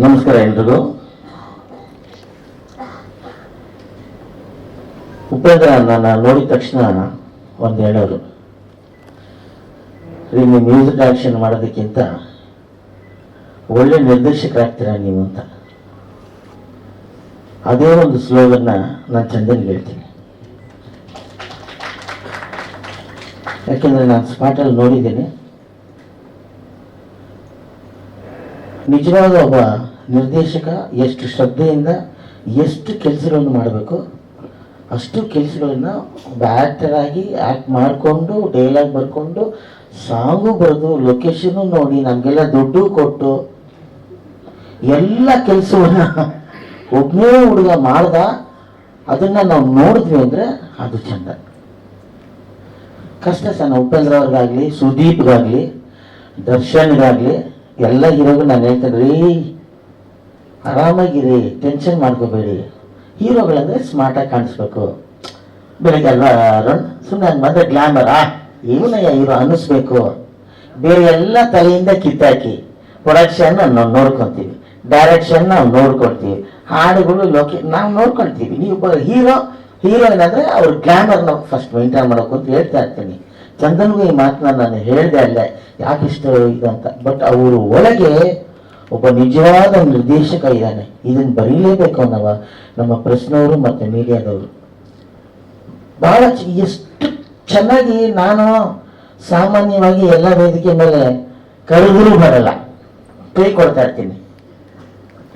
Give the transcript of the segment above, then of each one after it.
ನಮಸ್ಕಾರ ಎಲ್ರಿಗೂ. ಉಪೇಂದ್ರ ನನ್ನ ನೋಡಿದ ತಕ್ಷಣ ಒಂದು ಹೇಳೋರು, ನೀವು ಮ್ಯೂಸಿಕ್ ಡೈರೆಕ್ಷನ್ ಮಾಡೋದಕ್ಕಿಂತ ಒಳ್ಳೆ ನಿರ್ದೇಶಕರಾಗ್ತೀರಾ ನೀವು ಅಂತ. ಅದೇ ಒಂದು ಸ್ಲೋಗನ್ನ ನಾನು ಚಂದನ್ಗೆ ಹೇಳ್ತೀನಿ. ಯಾಕೆಂದರೆ ನಾನು ಸ್ಪಾಟಲ್ಲಿ ನೋಡಿದ್ದೀನಿ. ನಿಜವಾದ ಒಬ್ಬ ನಿರ್ದೇಶಕ ಎಷ್ಟು ಶ್ರದ್ಧೆಯಿಂದ ಎಷ್ಟು ಕೆಲಸಗಳನ್ನು ಮಾಡಬೇಕು ಅಷ್ಟು ಕೆಲಸಗಳನ್ನು ಒಬ್ಬ ಆ್ಯಕ್ಟರ್ ಆಗಿ ಆ್ಯಕ್ಟ್ ಮಾಡಿಕೊಂಡು ಡೈಲಾಗ್ ಬರ್ಕೊಂಡು ಸಾಂಗು ಬರೆದು ಲೊಕೇಶನ್ನು ನೋಡಿ ನಮಗೆಲ್ಲ ದುಡ್ಡು ಕೊಟ್ಟು ಎಲ್ಲ ಕೆಲಸವನ್ನು ಒಬ್ಬನೇ ಹುಡುಗ ಮಾಡ್ದ. ಅದನ್ನು ನಾವು ನೋಡಿದ್ವಿ ಅಂದರೆ ಅದು ಚೆಂದ. ಕಷ್ಟ ಸಣ್ಣ ಉಪೇಂದ್ರ ಅವ್ರಿಗಾಗಲಿ, ಸುದೀಪ್ಗಾಗಲಿ, ದರ್ಶನ್ಗಾಗಲಿ ಎಲ್ಲ ಹೀರೋಗೂ ನಾನು ಹೇಳ್ತೇನೆ ರೀ, ಆರಾಮಾಗಿರಿ, ಟೆನ್ಷನ್ ಮಾಡ್ಕೋಬೇಡಿ. ಹೀರೋಗಳಂದರೆ ಸ್ಮಾರ್ಟಾಗಿ ಕಾಣಿಸ್ಬೇಕು. ಬೆಳಿಗ್ಗೆ ಅಲ್ವಾ ಸುಮ್ಮನೆ ಹಂಗೆ ಬಂದರೆ ಗ್ಲಾಮರ್ ಇವನಯ್ಯ ಹೀರೋ ಅನ್ನಿಸ್ಬೇಕು. ಬೇರೆ ಎಲ್ಲ ತಲೆಯಿಂದ ಕಿತ್ತಾಕಿ ಪ್ರೊಡಕ್ಷನ್ ನಾವು ನೋಡ್ಕೊತೀವಿ, ಡೈರೆಕ್ಷನ್ ನಾವು ನೋಡ್ಕೊಳ್ತೀವಿ, ಹಾಡುಗಳು ನಾವು ನೋಡ್ಕೊಳ್ತೀವಿ. ನೀವು ಹೀರೋಯಿನ್ ಅಂದರೆ ಅವ್ರ ಗ್ಲಾಮರ್ನ ಫಸ್ಟ್ ಮೇಂಟೈನ್ ಮಾಡೋಕೆ ಅಂತ ಹೇಳ್ತಾ ಇರ್ತೀನಿ. ಚಂದನ್ಗೂ ಈ ಮಾತನ್ನ ನಾನು ಹೇಳಿದೆ ಅಲ್ಲೇ, ಯಾಕಿಷ್ಟ ಇದು ಅಂತ. ಬಟ್ ಅವರು ಒಳಗೆ ಒಬ್ಬ ನಿಜವಾದ ನಿರ್ದೇಶಕ ಇದ್ದಾನೆ. ಇದನ್ನು ಬರೀಲೇಬೇಕು ಅನ್ನವ ನಮ್ಮ ಪ್ರೆಸ್ನವರು ಮತ್ತು ಮೀಡಿಯಾದವರು ಭಾಳ ಎಷ್ಟು ಚೆನ್ನಾಗಿ. ನಾನು ಸಾಮಾನ್ಯವಾಗಿ ಎಲ್ಲ ವೇದಿಕೆ ಮೇಲೆ ಕರೆದರೂ ಬರಲ್ಲ, ಕೈ ಕೊಡ್ತಾ ಇರ್ತೀನಿ.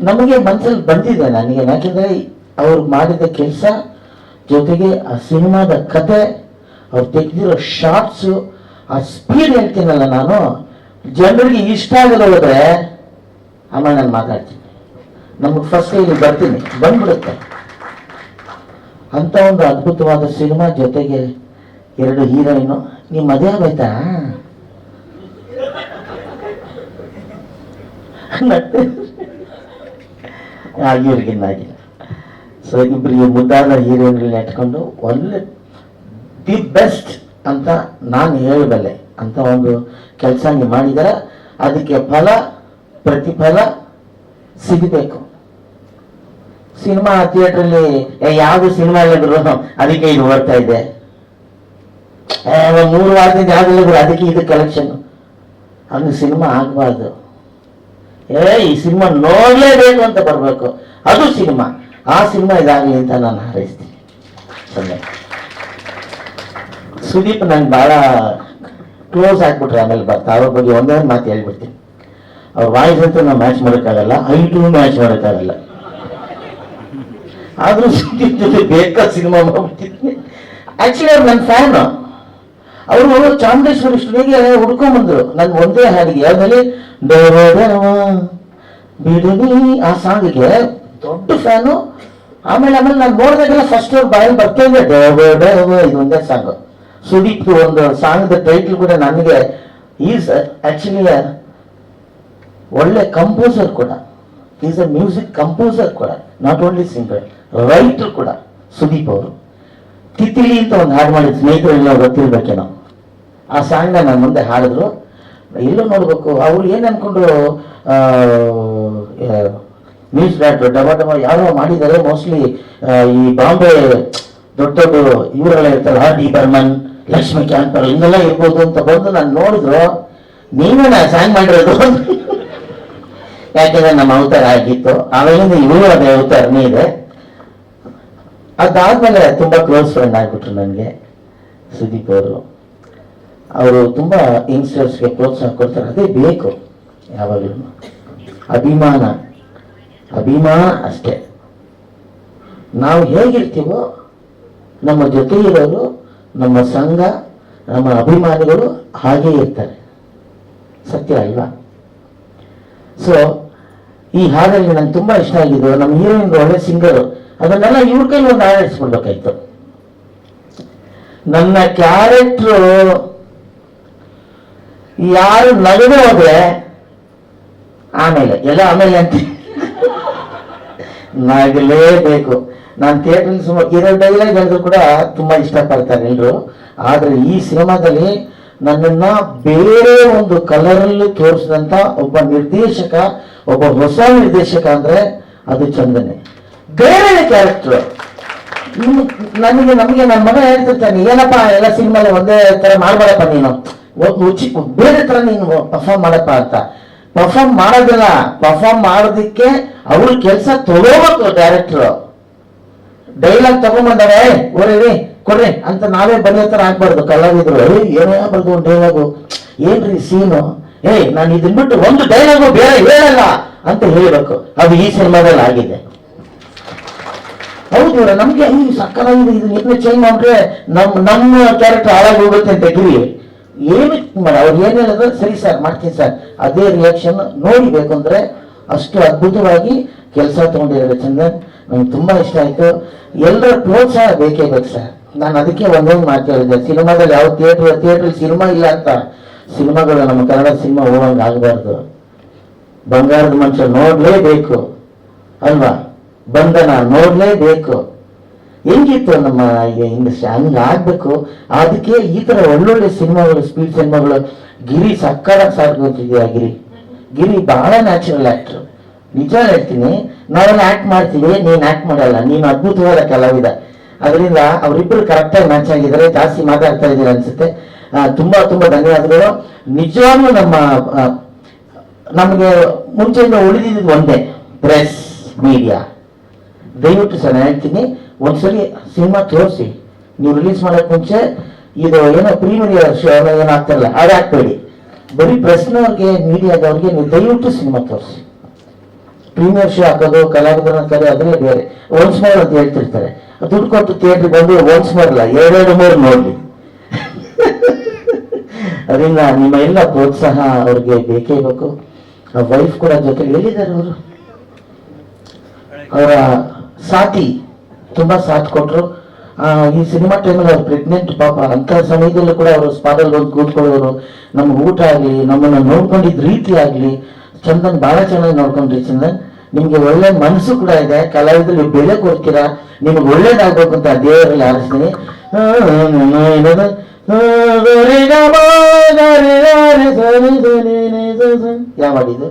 ನಮಗೆ ಮನಸ್ಸಲ್ಲಿ ಬಂದಿದೆ ನನಗೆ, ಯಾಕೆಂದರೆ ಅವ್ರು ಮಾಡಿದ ಕೆಲಸ ಜೊತೆಗೆ ಆ ಸಿನಿಮಾದ ಕತೆ, ಅವ್ರು ತೆಗೆದಿರೋ ಶಾರ್ಟ್ಸು, ಆ ಸ್ಪೀಡ್ ಹೇಳ್ತೀನಲ್ಲ ನಾನು, ಜನರಿಗೆ ಇಷ್ಟ ಆಗದೆ ಹೋದರೆ ಆಮೇಲೆ ನಾನು ಮಾತಾಡ್ತೀನಿ. ನಮಗೆ ಫಸ್ಟ್ ಇಲ್ಲಿ ಬರ್ತೀನಿ, ಬಂದ್ಬಿಡುತ್ತೆ. ಅಂತ ಒಂದು ಅದ್ಭುತವಾದ ಸಿನಿಮಾ, ಜೊತೆಗೆ 2 ಹೀರೋಯಿನು. ನೀವು ಮದುವೆ ಆಗೋಯ್ತಾ? ಇವ್ರಿಗಿನ್ನಾಗಿಲ್ಲ. ಸೊ ಇಬ್ಬರಿಗೆ ಮುದ್ದಾದ ಹೀರೋಯಿನ್ಗಳನ್ನ ಇಟ್ಕೊಂಡು ಒಳ್ಳೆ ದಿ ಬೆಸ್ಟ್ ಅಂತ ನಾನು ಹೇಳಬಲ್ಲೆ ಅಂತ ಒಂದು ಕೆಲಸ ನೀವು ಮಾಡಿದರೆ ಅದಕ್ಕೆ ಪ್ರತಿಫಲ ಸಿಗಬೇಕು. ಸಿನಿಮಾ ಥಿಯೇಟ್ರಲ್ಲಿ ಯಾವುದು ಸಿನಿಮಾ ಇಲ್ಲದ್ರು ಅದಕ್ಕೆ ಇದು ಬರ್ತಾ ಇದೆ, 3 ವಾರದಿಂದ ಯಾವುದಿಲ್ಲ ಅದಕ್ಕೆ ಇದು ಕಲೆಕ್ಷನ್, ಹಂಗೆ ಸಿನಿಮಾ ಆಗಬಾರ್ದು. ಈ ಸಿನಿಮಾ ನೋಡಲೇಬೇಕು ಅಂತ ಬರಬೇಕು, ಅದು ಸಿನಿಮಾ. ಆ ಸಿನಿಮಾ ಇದಾಗಲಿ ಅಂತ ನಾನು ಹಾರೈಸ್ತೀನಿ. ಸುದೀಪ್ ನಂಗೆ ಭಾಳ ಕ್ಲೋಸ್ ಆಗ್ಬಿಟ್ರೆ ಆಮೇಲೆ ಬರ್ತಾ ಅವ್ರ ಬಗ್ಗೆ ಒಂದೇ ಮಾತು ಹೇಳ್ಬಿಡ್ತೀನಿ. ಅವ್ರ ವಾಯ್ಸ್ ಅಂತೂ ನಾವು ಮ್ಯಾಚ್ ಮಾಡೋಕ್ಕಾಗಲ್ಲ, ಹೈಟು ಮ್ಯಾಚ್ ಮಾಡೋಕ್ಕಾಗಲ್ಲ. ಆದರೂ ಸುದೀಪ್ ಜೊತೆ ಬೇಕಾದ ಸಿನಿಮಾ ಮಾಡ್ಬಿಡ್ತೀನಿ. ಆ್ಯಕ್ಚುಲಿ ಅವ್ರು ನನ್ನ ಫ್ಯಾನು. ಅವರು ಚಾಮುಂಡೇಶ್ವರಿ ಸ್ಟುಡಿಯೋಗೆ ಹುಡ್ಕೊಂಡ್ಬಂದ್ರು ನನ್ನ ಒಂದೇ ಹಾಡಿಗೆ, ಯಾವ್ದಲ್ಲಿ ಬಿಡುನಿ ಆ ಸಾಂಗಿಗೆ ದೊಡ್ಡ ಫ್ಯಾನು. ಆಮೇಲೆ ನಾನು ನೋಡಿದಾಗೆಲ್ಲ ಫಸ್ಟ್ ಅವ್ರ ಬಾಯಲ್ಲಿ ಬರ್ತಾ ಇದೆ ಇದು ಒಂದೇ ಸಾಂಗು. ಸುದೀಪ್ ಒಂದು ಸಾಂಗ್ದ ಟೈಟಲ್ ಕೂಡ ನನಗೆ, ಈಸ್ ಆಕ್ಚುಲಿ ಒಳ್ಳೆ ಕಂಪೋಸರ್ ಕೂಡ, ಈಸ್ ಅ ಮ್ಯೂಸಿಕ್ ಕಂಪೋಸರ್ ಕೂಡ, ನಾಟ್ ಓನ್ಲಿ ಸಿಂಗರ್, ರೈಟರ್ ಕೂಡ ಸುದೀಪ್ ಅವರು. ತಿತಿಲಿ ಅಂತ ಒಂದು ಹಾಡು ಮಾಡಿದ ಸ್ನೇಹಿತರೆಲ್ಲ ಗೊತ್ತಿರ್ಬೇಕೇನೋ. ಆ ಸಾಂಗ್ನ ನನ್ನ ಮುಂದೆ ಹಾಡಿದ್ರು. ಎಲ್ಲೋ ನೋಡ್ಬೇಕು ಅವ್ರು ಏನು ಅನ್ಕೊಂಡು ನ್ಯೂಸ್ ಡೈರೆಕ್ಟರ್ ಡಬ ಯಾರೋ ಮಾಡಿದ್ದಾರೆ. ಮೋಸ್ಟ್ಲಿ ಈ ಬಾಂಬೆ ದೊಡ್ಡ ಇವರೆಲ್ಲ ಇರ್ತಾರೆ, ಡಿ ಬರ್ಮನ್, ಲಕ್ಷ್ಮಿ ಕ್ಯಾಂಪರ್ ಹಿಂಗೆಲ್ಲ ಇರ್ಬೋದು ಅಂತ ಬಂದು ನಾನು ನೋಡಿದ್ರು. ನೀವೇನ ಸಾಂಗ್ ಮಾಡಿರೋದು? ಯಾಕೆಂದ್ರೆ ನಮ್ಮ ಅವತಾರ ಆಗಿತ್ತು, ಆಮೇಲಿಂದ ಇವರು ಅದೇ ಅವತಾರನೇ ಇದೆ. ಅದಾದ್ಮೇಲೆ ತುಂಬ ಕ್ಲೋಸ್ ಫ್ರೆಂಡ್ ಆಗಿಬಿಟ್ರು ನನಗೆ ಸುದೀಪ್ ಅವರು. ಅವರು ತುಂಬ ಯಂಗ್ಸ್ಟರ್ಸ್ಗೆ ಪ್ರೋತ್ಸಾಹ ಕೊಡ್ತಾರೆ, ಅದೇ ಬೇಕು ಯಾವಾಗಲೂ. ಅಭಿಮಾನ ಅಷ್ಟೇ. ನಾವು ಹೇಗಿರ್ತೀವೋ ನಮ್ಮ ಜೊತೆ ಇರೋರು, ನಮ್ಮ ಸಂಘ, ನಮ್ಮ ಅಭಿಮಾನಿಗಳು ಹಾಗೇ ಇರ್ತಾರೆ. ಸತ್ಯ ಅಲ್ವಾ? ಸೊ ಈ ಹಾಡಲ್ಲಿ ನಂಗೆ ತುಂಬ ಇಷ್ಟ ಆಗಿದ್ದು, ನಮ್ಮ ಹೀರೋಯಿನ್ ಒಳ್ಳೆ ಸಿಂಗರು, ಅದನ್ನೆಲ್ಲ ಇವ್ರ ಕೈಲಿ ಒಂದು ಆಡಿಸ್ಬಿಡ್ಬೇಕಾಯ್ತು. ನನ್ನ ಕ್ಯಾರೆಕ್ಟ್ರು ಯಾರು ನಗದು ಹೋದ್ರೆ ಆಮೇಲೆ ಅಂತ ನಗಲೇಬೇಕು. ನಾನು ಥಿಯೇಟ್ರಲ್ಲಿ ಸುಮಾರು 2 ಡೈಲಾಗ್ ಹೇಳಿದ್ರು ಕೂಡ ತುಂಬ ಇಷ್ಟಪಡ್ತಾರೆ ಎಲ್ಲರೂ. ಆದರೆ ಈ ಸಿನಿಮಾದಲ್ಲಿ ನನ್ನನ್ನ ಬೇರೆ ಒಂದು ಕಲರಲ್ಲಿ ತೋರಿಸಿದಂತ ಒಬ್ಬ ನಿರ್ದೇಶಕ, ಒಬ್ಬ ಹೊಸ ನಿರ್ದೇಶಕ ಅಂದ್ರೆ ಅದು ಚಂದನೆ. ಬೇರೆ ಕ್ಯಾರೆಕ್ಟರ್ ನಮಗೆ ನನ್ನ ಮಗ ಹೇಳ್ತಿರ್ತಾನೆ, ಏನಪ್ಪ ಎಲ್ಲ ಸಿನಿಮಾ ಒಂದೇ ತರ ಮಾಡ್ಬೇಡಪ್ಪ ನೀನು, ಬೇರೆ ತರ ನೀನು ಪರ್ಫಾರ್ಮ್ ಮಾಡಪ್ಪ ಅಂತ. ಪರ್ಫಾರ್ಮ್ ಮಾಡೋದಿಲ್ಲ, ಪರ್ಫಾರ್ಮ್ ಮಾಡೋದಿಕ್ಕೆ ಅವ್ರ ಕೆಲಸ ತಗೋಬೇಕು ಡೈರೆಕ್ಟರ್. ಡೈಲಾಗ್ ತಗೊಂಡ್ಬಂದಾರೆ ಓರಿ ಕೊಡ್ರಿ ಅಂತ ನಾವೇ ಬರೆಯೋ ತರ ಆಗ್ಬಾರ್ದು. ಕಲಾವಿದ್ರು ಏನೋ ಬರ್ದು ಒಂದು ಡೈಲಾಗು, ಏನ್ರಿ ಸೀನು, ನಾನು ಇದನ್ ಬಿಟ್ಟು ಒಂದು ಡೈಲಾಗು ಬೇರೆ ಹೇಳಲ್ಲ ಅಂತ ಹೇಳ್ಬೇಕು. ಅದು ಈ ಸಿನಿಮಾದಲ್ಲಿ ಆಗಿದೆ. ಹೌದು, ನಮ್ಗೆ ಸಕ್ಕರಾಗಿದೆ, ಇದನ್ನ ಚೇಂಜ್ ಮಾಡ್ರೆ ನಮ್ಮ ಕ್ಯಾರೆಕ್ಟರ್ ಹಾಳಾಗಿ ಹೋಗುತ್ತೆ ಅಂತ ಗಿರಿ ಏನಕ್ಕೆ ಮಾಡ, ಅವ್ರು ಏನ್ ಹೇಳಿದ್ರು ಸರಿ ಸರ್ ಮಾಡ್ತೀನಿ ಸರ್, ಅದೇ ರಿಯಾಕ್ಷನ್ ನೋಡಿಬೇಕು ಅಂದ್ರೆ ಅಷ್ಟು ಅದ್ಭುತವಾಗಿ ಕೆಲಸ ತಗೊಂಡಿದ್ದಾರೆ ಚಂದನ್. ನಂಗೆ ತುಂಬಾ ಇಷ್ಟ ಆಯ್ತು. ಎಲ್ಲರ ಪ್ರೋತ್ಸಾಹ ಬೇಕೇ ಬೇಕು ಸರ್. ನಾನು ಅದಕ್ಕೆ ಒಂದೊಂದು ಮಾತು ಹೇಳಿದ್ದೆ, ಸಿನಿಮಾದಲ್ಲಿ ಯಾವ ಥಿಯೇಟರ್ ಸಿನಿಮಾ ಇಲ್ಲ ಅಂತ. ಸಿನಿಮಾಗಳು ನಮ್ಮ ಕನ್ನಡ ಸಿನಿಮಾ ಹೋಗಂಗೆ ಆಗಬಾರ್ದು. ಬಂಗಾರದ ಮನುಷ್ಯ ನೋಡ್ಲೇಬೇಕು ಅಲ್ವಾ, ಬಂಧನ ನೋಡ್ಲೇಬೇಕು. ಹೆಂಗಿತ್ತು ನಮ್ಮ ಇಂಡಸ್ಟ್ರಿ, ಹಂಗ ಆಗ್ಬೇಕು. ಅದಕ್ಕೆ ಈ ತರ ಒಳ್ಳೊಳ್ಳೆ ಸಿನಿಮಾಗಳು, ಸ್ಪೀಡ್ ಸಿನಿಮಾಗಳು. ಗಿರಿ ಸಕ್ಕರ ಸಾರ್ಕೊತಿದ್ಯಾ ಗಿರಿ ಬಹಳ ನ್ಯಾಚುರಲ್ ಆಕ್ಟರ್. ನಿಜ ಹೇಳ್ತೀನಿ, ನಾವೆಲ್ಲ ಆಕ್ಟ್ ಮಾಡ್ತೀವಿ, ನೀನ್ ಆಕ್ಟ್ ಮಾಡಲ್ಲ, ನೀನು ಅದ್ಭುತವಾದ ಕಲಾವಿದ. ಅದರಿಂದ ಅವರಿಬ್ಬರು ಕರೆಕ್ಟಾಗಿ ಮ್ಯಾಚ್ ಆಗಿದ್ದಾರೆ. ಜಾಸ್ತಿ ಮಾತಾಡ್ತಾ ಇದ್ದೀರಾ ಅನ್ಸುತ್ತೆ. ತುಂಬಾ ತುಂಬಾ ಧನ್ಯವಾದಗಳು. ನಿಜವಾಗ್ಲೂ ನಮಗೆ ಮುಂಚೆಯಿಂದ ಉಳಿದಿದ್ದು ಒಂದೇ, ಪ್ರೆಸ್ ಮೀಡಿಯಾ. ದಯವಿಟ್ಟು ಸರ್ ನಾನು ಹೇಳ್ತೀನಿ, ಒಂದ್ಸರಿ ಸಿನಿಮಾ ತೋರಿಸಿ, ನೀವು ರಿಲೀಸ್ ಮಾಡೋಕೆ ಮುಂಚೆ ಇದು ಏನೋ ಪ್ರೀಮಿಯರ್ ಶೋ ಏನಾಗ್ತಾರಲ್ಲ ಅದು ಹಾಕ್ಬೇಡಿ. ಬರೀ ಪ್ರೆಸ್ನವ್ರಿಗೆ, ಮೀಡಿಯಾದವ್ರಿಗೆ ನೀವು ದಯವಿಟ್ಟು ಸಿನಿಮಾ ತೋರಿಸಿ. ಪ್ರೀಮಿಯರ್ ಶೋ ಹಾಕೋದು, ಕಲಾವಿದರನ್ನ ಕರೆ ಅದ್ರೇ ಬೇರೆ. ಒನ್ಸ್ ಮೋರ್ ಅಂತ ಹೇಳ್ತಿರ್ತಾರೆ, ದುಡ್ಡು ಕೊಟ್ಟು ಥಿಯೇಟ್ರಿಗೆ ಬಂದು ಒನ್ಸ್ ಮೋರ್ ಅಲ್ಲ 2-3 ನೋಡ್ಲಿ. ಅದರಿಂದ ನಿಮ್ಮ ಎಲ್ಲ ಪ್ರೋತ್ಸಾಹ ಅವ್ರಿಗೆ ಬೇಕೇ ಬೇಕು. ವೈಫ್ ಕೂಡ ಜೊತೆಗೆ ಎಲ್ಲಿದ್ದಾರೆ ಅವರು, ಅವರ ಸಾಥಿ ತುಂಬಾ ಸಾಥ್ ಕೊಟ್ರು. ಈ ಸಿನಿಮಾ ಟೈಮಲ್ಲಿ ಅವ್ರು ಪ್ರೆಗ್ನೆಂಟ್ ಪಾಪ, ಅಂತ ಸಮಯದಲ್ಲೂ ಕೂಡ ಅವರು ಸ್ಪಾಟಲ್ಲಿ ಹೋಗಿ ಕೂತ್ಕೊಳ್ಳೋರು. ನಮ್ಗೆ ಊಟ ಆಗಲಿ, ನಮ್ಮನ್ನ ನೋಡ್ಕೊಂಡಿದ್ದ ರೀತಿ ಆಗಲಿ, ಚಂದನ್ ಬಹಳ ಚೆನ್ನಾಗಿ ನೋಡ್ಕೊಂಡ್ರಿ. ಚಂದನ್, ನಿಮ್ಗೆ ಒಳ್ಳೆ ಮನಸ್ಸು ಕೂಡ ಇದೆ. ಕಲಾವಿದಲ್ಲಿ ಬೆಲೆ ಕೊಡ್ತೀರಾ, ನಿಮ್ಗೆ ಒಳ್ಳೇದಾಗ್ಬೇಕು ಅಂತ ದೇವರಲ್ಲಿ ಆರಿಸ್ತೀನಿ. ಯಾವ ಮಾಡಿದ್ದು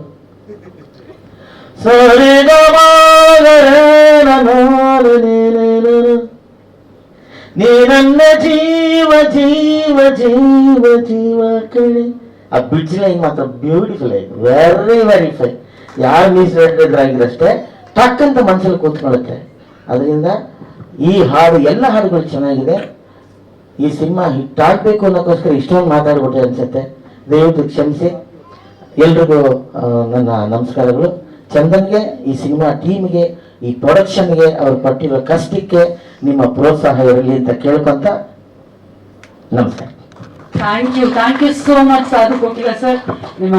ನೀ ನನ್ನ ಜೀವ ಜೀವ ಜೀವ ಜೀವ ಕಡೆ. ಆ ಬಿಡ್ಸ್ ಲೈನ್ ಮಾತ್ರ ಬ್ಯೂಟಿಫುಲ್ ಆಯ್ತು, ವೆರಿ ಫೈನ್. ಯಾರು ಮೀಸಲಿದ್ರಾಗಿರಷ್ಟೇ ಟಕ್ ಅಂತ ಮನಸ್ಸಲ್ಲಿ ಕೂತ್ಕೊಳ್ಳುತ್ತೆ. ಅದರಿಂದ ಈ ಹಾಡು, ಎಲ್ಲ ಹಾಡುಗಳು ಚೆನ್ನಾಗಿದೆ. ಈ ಸಿನಿಮಾ ಹಿಟ್ ಆಗ್ಬೇಕು ಅನ್ನೋಕ್ಕೋಸ್ಕರ ಇಷ್ಟೊಂದು ಮಾತಾಡ್ಬಿಟ್ರೆ ಅನ್ಸುತ್ತೆ. ದಯವಿಟ್ಟು ಕ್ಷಮಿಸಿ. ಎಲ್ರಿಗೂ ನನ್ನ ನಮಸ್ಕಾರಗಳು. ಚಂದನ್ಗೆ, ಈ ಸಿನಿಮಾ ಟೀಮ್ಗೆ, ಈ ಪ್ರೊಡಕ್ಷನ್ಗೆ, ಅವ್ರು ಪಟ್ಟಿರೋ ಕಷ್ಟಕ್ಕೆ ನಿಮ್ಮ ಪ್ರೋತ್ಸಾಹ ಇರಲಿ ಅಂತ ಕೇಳ್ಕೊಂತ ನಮಸ್ಕಾರ. Thank you so much Sadhu Kokila sir. ನಿಮ್ಮ